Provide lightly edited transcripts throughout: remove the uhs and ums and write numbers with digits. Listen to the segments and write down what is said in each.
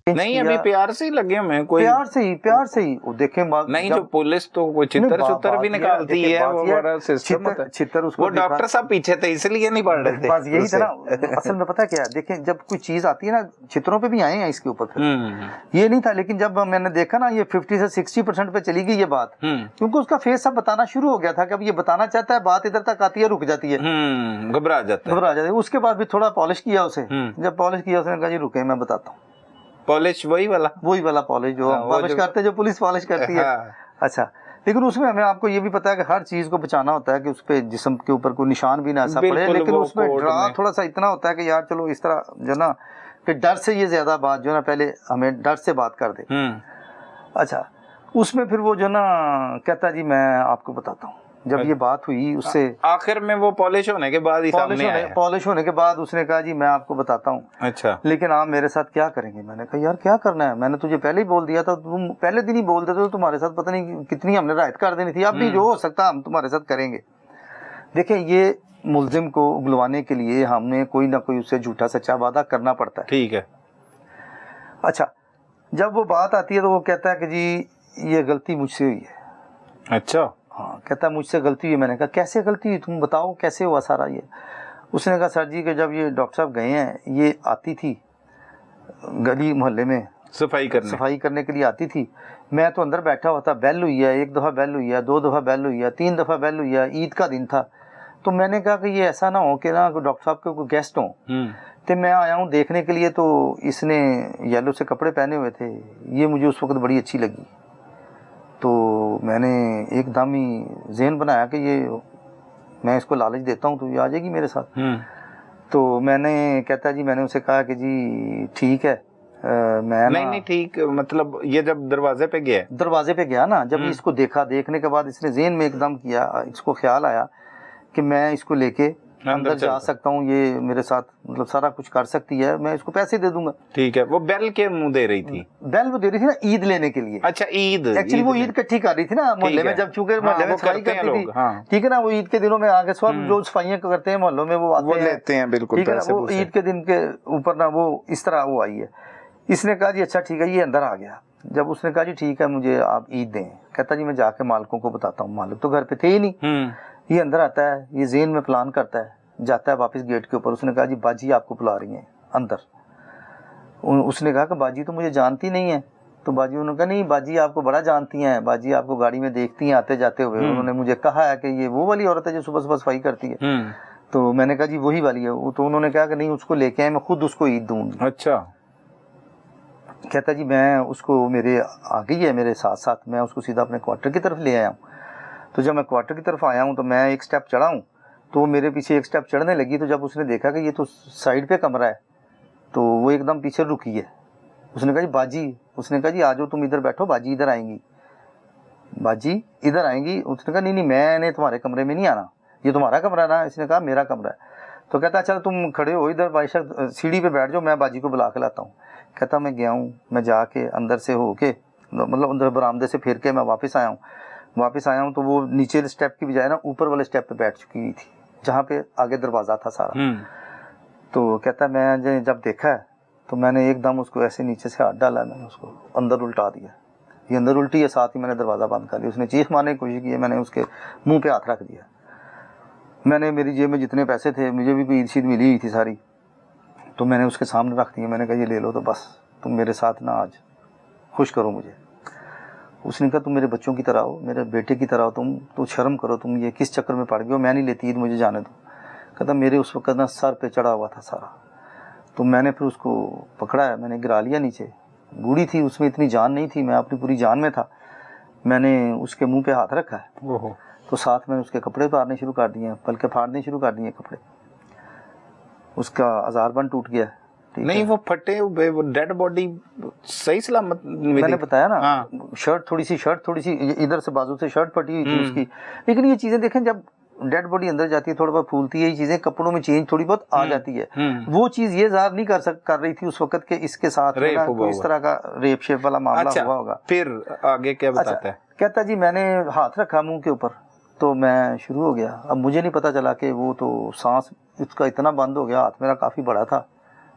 नहीं अभी प्यार से ही लगे हमें, कोई प्यार से ही वो देखें नहीं। जो पुलिस तो कोई चित्तर भी निकालती है, वो बड़ा सिस्टम होता है। चित्तर उसको वो डॉक्टर साहब पीछे थे इसलिए नहीं पढ़ रहे थे, बस यही था ना। असल में पता क्या है, देखें जब कोई चीज आती है ना, चित्रों पे भी आए हैं इसके ऊपर, ये नहीं था। लेकिन जब मैंने देखा ना ये 50 से 60% पे चली गई ये बात, क्योंकि उसका फेस सब बताना शुरू हो गया था कि अब ये बताना चाहता है, बात इधर तक आती है, रुक जाती है, घबरा जाता है। उसके बाद भी थोड़ा पॉलिश किया उसे, जब पॉलिश किया उसने कहा जी रुके मैं बताता हूँ। पॉलिश वही वाला पॉलिश जो पॉलिश करते हैं, जो पुलिस पॉलिश करती है। अच्छा, लेकिन उसमें हमें आपको ये भी पता है कि हर चीज को बचाना होता है कि उस पे जिस्म के ऊपर कोई निशान भी ना ऐसा पड़े, लेकिन उसमें डरा थोड़ा सा इतना होता है कि यार चलो इस तरह जो ना कि डर से ये ज्यादा बात जो ना पहले हमें डर से बात कर दे। अच्छा, उसमें फिर वो जो ना कहता जी मैं आपको बताता हूँ। जब ये बात हुई उससे आखिर में वो पॉलिश होने के बाद ही सामने आया। पॉलिश होने के बाद उसने कहा जी मैं आपको बताता हूँ। अच्छा, लेकिन आप मेरे साथ क्या करेंगे? मैंने कहा यार क्या करना है, मैंने तुझे पहले ही बोल दिया था, तुम पहले दिन ही बोल देते तो तुम्हारे साथ पता नहीं कितनी हमने रायत कर देनी थी। अब भी जो हो सकता हम तुम्हारे साथ करेंगे। देखें ये मुलजिम को उगलवाने के लिए हमें कोई ना कोई उससे झूठा सच्चा वादा करना पड़ता है। ठीक है। अच्छा, जब वो बात आती है तो वो कहता है कि जी ये गलती मुझसे हुई है। अच्छा, हाँ, कहता है मुझसे गलती हुई। मैंने कहा कैसे गलती हुई, तुम बताओ कैसे हुआ सारा ये। उसने कहा सर जी कि जब ये डॉक्टर साहब गए हैं, ये आती थी गली मोहल्ले में सफाई करने के लिए आती थी। मैं तो अंदर बैठा हुआ था, बेल हुई है, 1 दफ़ा बेल हुई है, 2 दफ़ा बेल हुई है, 3 दफ़ा बेल हुई है, ईद का दिन था। तो मैंने कहा कि ये ऐसा ना हो कि ना डॉक्टर साहब के कोई गेस्ट हों, तो मैं आया हूँ देखने के लिए, तो इसने येलो से कपड़े पहने हुए थे, ये मुझे उस वक्त बड़ी अच्छी लगी। तो मैंने एकदम ही ज़हन बनाया कि ये मैं इसको लालच देता हूँ तो ये आ जाएगी मेरे साथ। तो मैंने कहता जी मैंने उसे कहा कि जी ठीक है मैं नहीं ठीक, मतलब ये जब दरवाजे पे गया ना, जब इसको देखा, देखने के बाद इसने ज़हन में एकदम किया, इसको ख्याल आया कि मैं इसको लेके अंदर जा सकता हूँ, ये मेरे साथ मतलब सारा कुछ कर सकती है, मैं इसको पैसे दे दूंगा। ठीक है। वो बेल के मुंह दे रही थी? बेल वो दे रही थी ना ईद लेने के लिए। अच्छा, ईद एक्चुअली वो ईद इकट्ठी कर रही थी ना मोहल्ले में, जब चूंकि मोहल्ले में सफाई करती थी, ठीक है ना, वो ईद के दिनों में आगे सब जो सफाइयाँ करते हैं मोहल्लों में वो आते हैं, लेते हैं, बिल्कुल, ठीक है ना। वो ईद के दिन के ऊपर ना वो इस तरह वो आई है। इसने कहा जी अच्छा ठीक है, ये अंदर आ गया। जब उसने कहा जी ठीक है मुझे आप ईद दें, कहता जी मैं जाके मालिकों को बताता हूँ। मालिक तो घर पे थे ही नहीं। ये अंदर आता है, ये ज़हन में प्लान करता है, जाता है वापस गेट के ऊपर। उसने कहा जी बाजी आपको बुला रही हैं अंदर। उसने कहा कि बाजी तो मुझे जानती नहीं है। तो बाजी उन्होंने कहा नहीं बाजी आपको बड़ा जानती हैं, बाजी आपको गाड़ी में देखती हैं आते जाते हुए। उन्होंने मुझे कहा है कि ये वो वाली औरत है जो सुबह सुबह सफाई करती है। तो मैंने कहा जी वही वाली है। तो उन्होंने कहा कि नहीं उसको लेके आए, मैं खुद उसको ईद दूंगी। अच्छा। कहता जी मैं उसको, मेरे आ गई है मेरे साथ साथ, मैं उसको सीधा अपने क्वार्टर की तरफ ले आया हूँ। तो जब मैं क्वार्टर की तरफ आया हूँ तो मैं एक स्टेप चढ़ा हूँ, तो वो मेरे पीछे एक स्टेप चढ़ने लगी। तो जब उसने देखा कि ये तो साइड पे कमरा है, तो वो एकदम पीछे रुकी है। उसने कहा जी बाजी, उसने कहा जी आ जाओ तुम इधर बैठो, बाजी इधर आएंगी, बाजी इधर आएंगी। उसने कहा नहीं मैंने तुम्हारे कमरे में नहीं आना, ये तुम्हारा कमरा ना। इसने कहा मेरा कमरा है। तो कहता चल तुम खड़े हो इधर, बादशाह सीढ़ी पे बैठ जाओ, मैं बाजी को बुला के लाता हूँ। कहता मैं गया हूँ, मैं जाके अंदर से होके मतलब अंदर बरामदे से फिर के मैं वापस आया हूँ। तो वो नीचे स्टेप की बजाय ना ऊपर वाले स्टेप पे बैठ चुकी हुई थी, जहाँ पे आगे दरवाज़ा था सारा। तो कहता मैं जब देखा है तो मैंने एकदम उसको ऐसे नीचे से हाथ डाला, मैंने उसको अंदर उल्टा दिया। ये अंदर उल्टी है, साथ ही मैंने दरवाज़ा बंद कर लिया। उसने चीख मारने की कोशिश की है, मैंने उसके मुंह पे हाथ रख दिया। मैंने मेरी जेब में जितने पैसे थे, मुझे भी कोई ईद शीद मिली हुई थी सारी, तो मैंने उसके सामने रख दिया। मैंने कहा ये ले लो, तो बस तुम मेरे साथ ना आज खुश करो मुझे। उसने कहा तुम मेरे बच्चों की तरह हो, मेरे बेटे की तरह हो, तुम तो शर्म करो, तुम ये किस चक्कर में पड़ गए हो, मैं नहीं लेती ईद, मुझे जाने दो। कहता मेरे उस वक्त ना सर पे चढ़ा हुआ था सारा। तो मैंने फिर उसको पकड़ा है, मैंने गिरा लिया नीचे। बूढ़ी थी, उसमें इतनी जान नहीं थी, मैं अपनी पूरी जान में था। मैंने उसके मुंह पे हाथ रखा है, तो साथ में उसके कपड़े उतारने शुरू कर दिए, पलके फाड़ने शुरू कर दिए कपड़े। उसका अज़ारबंद टूट गया। नहीं वो फटे हुए, वो डेड बॉडी सही सलामत मैंने बताया ना। हाँ। शर्ट थोड़ी सी इधर से बाजू से शर्ट फटी हुई थी उसकी। लेकिन ये चीजें देखें, जब डेड बॉडी अंदर जाती है थोड़ा बहुत फूलती है, ये चीजें कपड़ों में चेंज थोड़ी बहुत आ जाती है। वो चीज ये ज़ाहिर नहीं कर रही थी उस वक्त के इसके साथ कोई इस तरह का रेप शेप वाला मामला हुआ होगा। फिर आगे क्या बताता है? कहता जी मैंने हाथ रखा मुंह के ऊपर, तो मैं शुरू हो गया। अब मुझे नहीं पता चला कि वो तो सांस उसका इतना बंद हो गया, हाथ मेरा काफ़ी बड़ा था,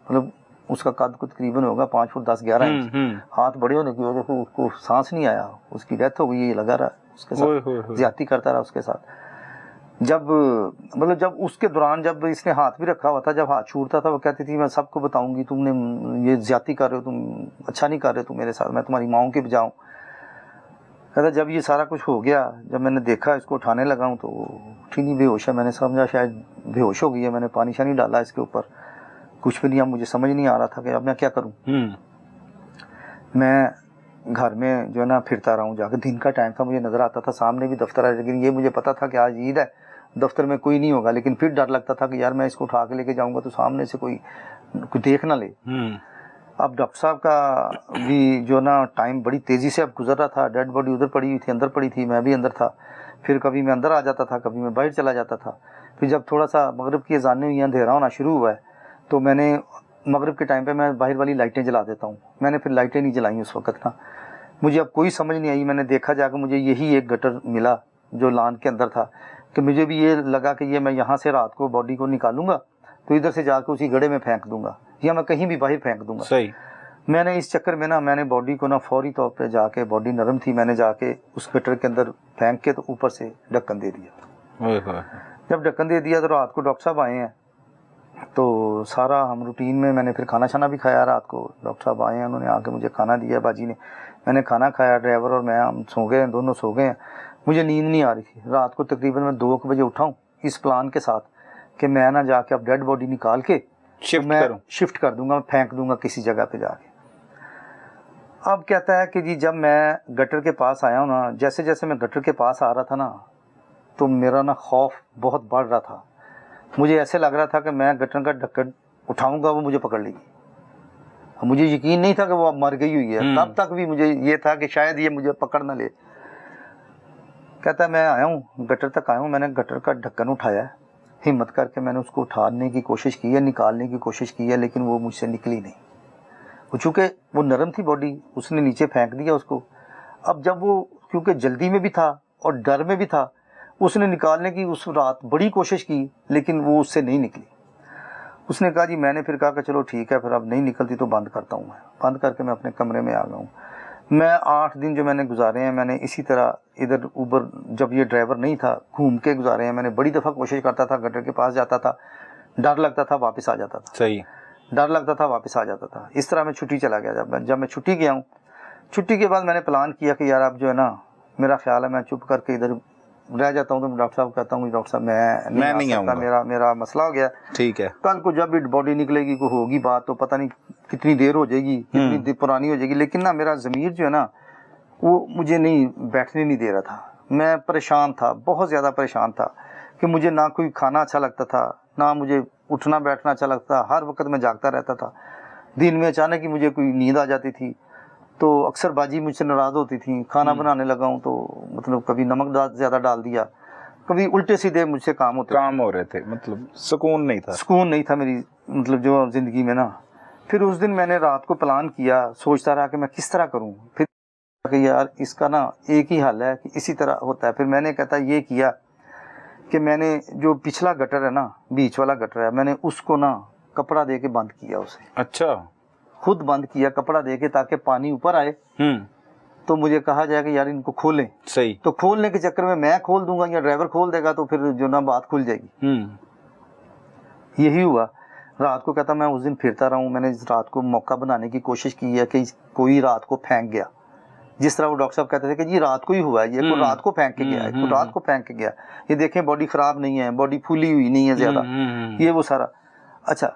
मतलब उसका कद को तकरीबन होगा 5 फुट 10-11 इंच। हाथ बड़े होने की वजह से उसको सांस नहीं आया, उसकी डेथ हो गई। ये लगा रहा उसके साथ, ज्यादती करता रहा उसके साथ। जब मतलब जब उसके दौरान जब इसने हाथ भी रखा हुआ था, जब हाथ छूटता था वो कहती थी मैं सबको बताऊंगी तुमने ये ज्यादती कर रहे हो, तुम अच्छा नहीं कर रहे हो तुम मेरे साथ, मैं तुम्हारी माओं की बजाऊं। कहता जब ये सारा कुछ हो गया, जब मैंने देखा इसको उठाने लगा हूँ तो उठी नहीं, बेहोश है। मैंने समझा शायद बेहोश हो गई है, मैंने पानी शानी डाला इसके ऊपर, कुछ भी नहीं। अब मुझे समझ नहीं आ रहा था कि अब मैं क्या करूँ। मैं घर में जो है ना फिरता रहा हूँ जाकर, दिन का टाइम था, मुझे नज़र आता था सामने भी दफ्तर है, लेकिन ये मुझे पता था कि आज ईद है, दफ्तर में कोई नहीं होगा। लेकिन फिर डर लगता था कि यार मैं इसको उठा के लेके जाऊँगा तो सामने से कोई देख ना ले। अब डॉक्टर साहब का भी जो ना टाइम बड़ी तेज़ी से अब गुजर रहा था। डेड बॉडी उधर पड़ी हुई थी, अंदर पड़ी थी, मैं भी अंदर था। फिर कभी मैं अंदर आ जाता था, कभी मैं बाहर चला जाता था। फिर जब थोड़ा सा मगरिब की अज़ानें हुई, अंधेरा होना शुरू हुआ है, तो मैंने मगरिब के टाइम पे मैं बाहर वाली लाइटें जला देता हूँ। मैंने फिर लाइटें नहीं जलाई उस वक्त ना, मुझे अब कोई समझ नहीं आई। मैंने देखा जाकर, मुझे यही एक गटर मिला जो लान के अंदर था, कि मुझे भी ये लगा कि ये मैं यहाँ से रात को बॉडी को निकालूंगा तो इधर से जाकर उसी गड्ढे में फेंक दूंगा, या मैं कहीं भी बाहर फेंक दूंगा। सही। मैंने इस चक्कर में ना मैंने बॉडी को ना फौरी तौर पे जाके, बॉडी नरम थी, मैंने जाके उस गटर के अंदर फेंक के तो ऊपर से ढक्कन दे दिया। जब ढक्कन दे दिया तो रात को डॉक्टर साहब आए हैं, तो सारा हम रूटीन में मैंने फिर खाना शाना भी खाया। रात को डॉक्टर साहब आए हैं, उन्होंने आके मुझे खाना दिया, बाजी ने, मैंने खाना खाया, ड्राइवर और मैं हम सो गए, दोनों सो गए हैं। मुझे नींद नहीं आ रही थी। रात को तकरीबन मैं 2 बजे उठाऊँ इस प्लान के साथ कि मैं ना जाके अब डेड बॉडी निकाल के शिफ्ट कर दूंगा, मैं फेंक दूंगा किसी जगह पे जाके। अब कहता है कि जी जब मैं गटर के पास आया हूँ ना, जैसे जैसे मैं गटर के पास आ रहा था ना, तो मेरा ना खौफ बहुत बढ़ रहा था। मुझे ऐसे लग रहा था कि मैं गटर का ढक्कन उठाऊंगा वो मुझे पकड़ लेगी। मुझे यकीन नहीं था कि वो अब मर गई हुई है, तब तक भी मुझे ये था कि शायद ये मुझे पकड़ ना ले। कहता है मैं आया हूँ, गटर तक आया हूँ, मैंने गटर का ढक्कन उठाया, हिम्मत करके मैंने उसको उठाने की कोशिश की है, निकालने की कोशिश की है, लेकिन वो मुझसे निकली नहीं। वो चूँकि वो नरम थी बॉडी, उसने नीचे फेंक दिया उसको। अब जब वो क्योंकि जल्दी में भी था और डर में भी था, उसने निकालने की उस रात बड़ी कोशिश की, लेकिन वो उससे नहीं निकली। उसने कहा जी, मैंने फिर कहा कि चलो ठीक है, फिर अब नहीं निकलती तो बंद करता हूँ। मैं बंद करके मैं अपने कमरे में आ गया हूँ। मैं 8 दिन जो मैंने गुजारे हैं, मैंने इसी तरह इधर ऊबर, जब ये ड्राइवर नहीं था, घूम के गुजारे हैं। मैंने बड़ी दफ़ा कोशिश करता था, गटर के पास जाता था, डर लगता था, वापस आ जाता था। सही। डर लगता था, वापस आ जाता था। इस तरह मैं छुट्टी चला गया। जब मैं छुट्टी गया हूँ, छुट्टी के बाद मैंने प्लान किया कि यार अब जो है ना, मेरा ख्याल है मैं चुप करके इधर रह जाता हूँ। तो डॉक्टर साहब कहता हूँ डॉक्टर साहब मैं नहीं आ सकता, मेरा मसला हो गया। ठीक है, कल को जब भी बॉडी निकलेगी, को होगी बात, तो पता नहीं कितनी देर हो जाएगी, कितनी पुरानी हो जाएगी। लेकिन ना मेरा ज़मीर जो है ना, वो मुझे नहीं बैठने नहीं दे रहा था। मैं परेशान था, बहुत ज़्यादा परेशान था कि मुझे ना कोई खाना अच्छा लगता था, ना मुझे उठना बैठना अच्छा लगता। हर वक्त मैं जागता रहता था। दिन में अचानक ही मुझे कोई नींद आ जाती थी, तो अक्सर बाजी मुझसे नाराज़ होती थी। खाना बनाने लगा हूँ तो मतलब कभी नमक ज़्यादा डाल दिया, कभी उल्टे सीधे मुझसे काम हो रहे थे। मतलब सुकून नहीं था मेरी मतलब जो ज़िंदगी में ना। फिर उस दिन मैंने रात को प्लान किया, सोचता रहा कि मैं किस तरह करूँ। फिर कि यार इसका ना एक ही हल है कि इसी तरह होता है। फिर मैंने कहता ये किया कि मैंने जो पिछला गटर है ना, बीच वाला गटर है, मैंने उसको ना कपड़ा दे के बंद किया उसे। अच्छा, खुद बंद किया कपड़ा दे के, ताकि पानी ऊपर आए तो मुझे कहा जाए कि यार इनको खोलें। सही। तो खोलने के चक्कर में मैं खोल दूंगा या ड्राइवर खोल देगा, तो फिर जो ना बात खुल जाएगी। यही हुआ। रात को कहता मैं उस दिन फिरता रहा हूँ। मैंने रात को मौका बनाने की कोशिश की है कि कोई रात को फेंक गया, जिस तरह वो डॉक्टर साहब कहते थे कि जी रात को ही हुआ है, ये को रात को फेंक के गया है, को रात को फेंक के गया, ये देखें बॉडी खराब नहीं है, बॉडी फूली हुई नहीं है ज़्यादा, ये वो सारा। अच्छा,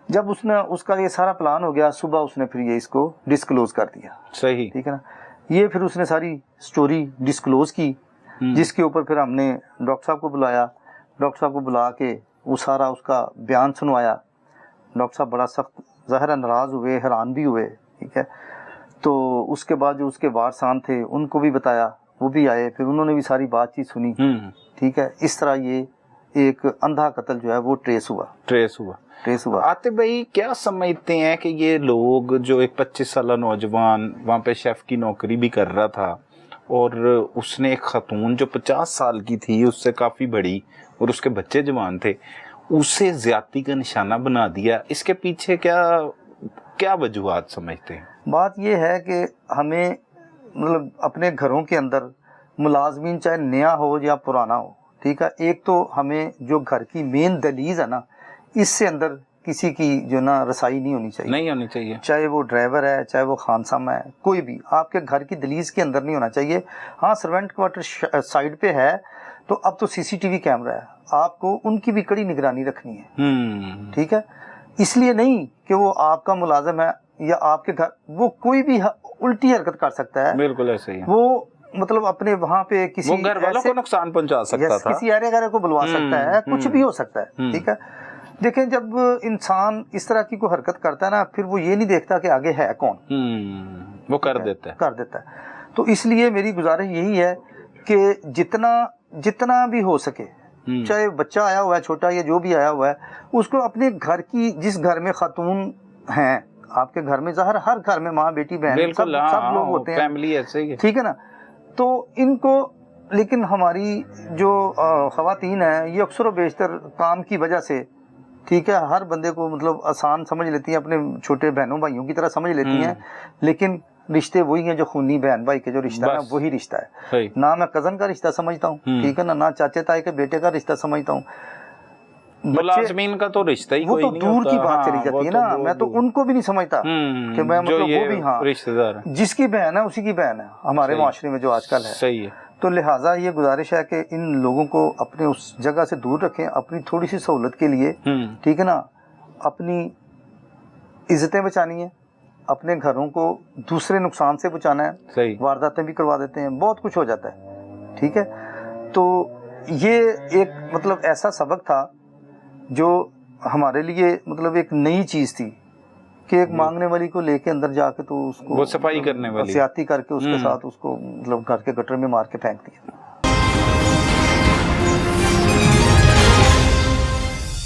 जब उसका ये सारा प्लान हो गया, सुबह उसने फिर ये इसको डिस्क्लोज कर दिया। सही, ठीक है ना। ये फिर उसने सारी स्टोरी डिस्क्लोज की, जिसके ऊपर फिर हमने डॉक्टर साहब को बुलाया। डॉक्टर साहब को बुला के वो सारा उसका बयान सुनवाया। डॉक्टर साहब बड़ा सख्त ज़ाहिर नाराज़ हुए, हैरान भी हुए। ठीक है। तो उसके बाद जो उसके वारसान थे उनको भी बताया, वो भी आए, फिर उन्होंने भी सारी बातचीत सुनी। ठीक है। इस तरह ये एक अंधा कत्ल जो है वो ट्रेस हुआ। आतिफ भाई, क्या समझते हैं कि ये लोग जो एक 25 साल नौजवान वहाँ पे शेफ की नौकरी भी कर रहा था, और उसने एक खतून जो 50 साल की थी, उससे काफ़ी बड़ी, और उसके बच्चे जवान थे, उसे ज्यादती का निशाना बना दिया, इसके पीछे क्या क्या वजूहात समझते हैं? बात ये है कि हमें मतलब अपने घरों के अंदर मुलाजमीन चाहे नया हो या पुराना हो, ठीक है, एक तो हमें जो घर की मेन दहलीज है ना, इससे अंदर किसी की जो ना रसाई नहीं होनी चाहिए, नहीं होनी चाहिए। चाहे वो ड्राइवर है, चाहे वो खानसामा है, कोई भी आपके घर की दहलीज के अंदर नहीं होना चाहिए। हाँ, सर्वेंट क्वार्टर साइड पे है तो अब तो सीसीटीवी कैमरा है, आपको उनकी भी कड़ी निगरानी रखनी है, ठीक है। इसलिए नहीं कि वो आपका मुलाजिम है या आपके घर, वो कोई भी उल्टी हरकत कर सकता है। बिल्कुल ऐसे ही है। वो मतलब अपने वहाँ पे किसी घर वालों को नुकसान पहुंचा सकता था, किसी आरे को बुलवा सकता है, कुछ भी हो सकता है, ठीक है। देखें, जब इंसान इस तरह की कोई हरकत करता है ना, फिर वो ये नहीं देखता कि आगे है कौन, वो कर देता है। तो इसलिए मेरी गुजारिश यही है कि जितना भी हो सके, चाहे बच्चा आया हुआ है छोटा या जो भी आया हुआ है, उसको अपने घर की, जिस घर में खातून हैं, आपके घर में ज़ाहिर हर घर में माँ बेटी बहन सब लोग होते हैं, फैमिली ऐसे ही है, ठीक है ना। तो इनको, लेकिन हमारी जो ख़वातीन है ये अक्सर व बेशतर काम की वजह से, ठीक है, हर बंदे को मतलब आसान समझ लेती हैं, अपने छोटे बहनों भाइयों की तरह समझ लेती हैं, लेकिन रिश्ते वही हैं जो खूनी बहन भाई के जो रिश्ता है वही रिश्ता है ना। मैं कज़न का रिश्ता समझता हूँ, ठीक है ना चाचे ताए के बेटे का रिश्ता समझता हूँ। मुलाजमीन का तो रिश्ता ही कोई नहीं होता, दूर की बात चली जाती है ना, मैं तो उनको भी नहीं समझता कि मैं मतलब वो भी, हाँ, रिश्तेदार जिसकी बहन है उसी की बहन है हमारे माशरे में जो आजकल है, सही है। तो लिहाजा ये गुजारिश है कि इन लोगों को अपने उस जगह से दूर रखें, अपनी थोड़ी सी सहूलत के लिए, ठीक है ना, अपनी इज्जतें बचानी है, अपने घरों को दूसरे नुकसान से बचाना है, सही, वारदातें भी करवा देते हैं, बहुत कुछ हो जाता है, ठीक है। तो ये एक मतलब ऐसा सबक था जो हमारे लिए मतलब एक नई चीज़ थी कि एक मांगने वाली को लेके अंदर जाके तो उसको वो सफाई करने वाली ज्यादती करके उसके साथ उसको मतलब घर के गटर में मार के फेंक दिया।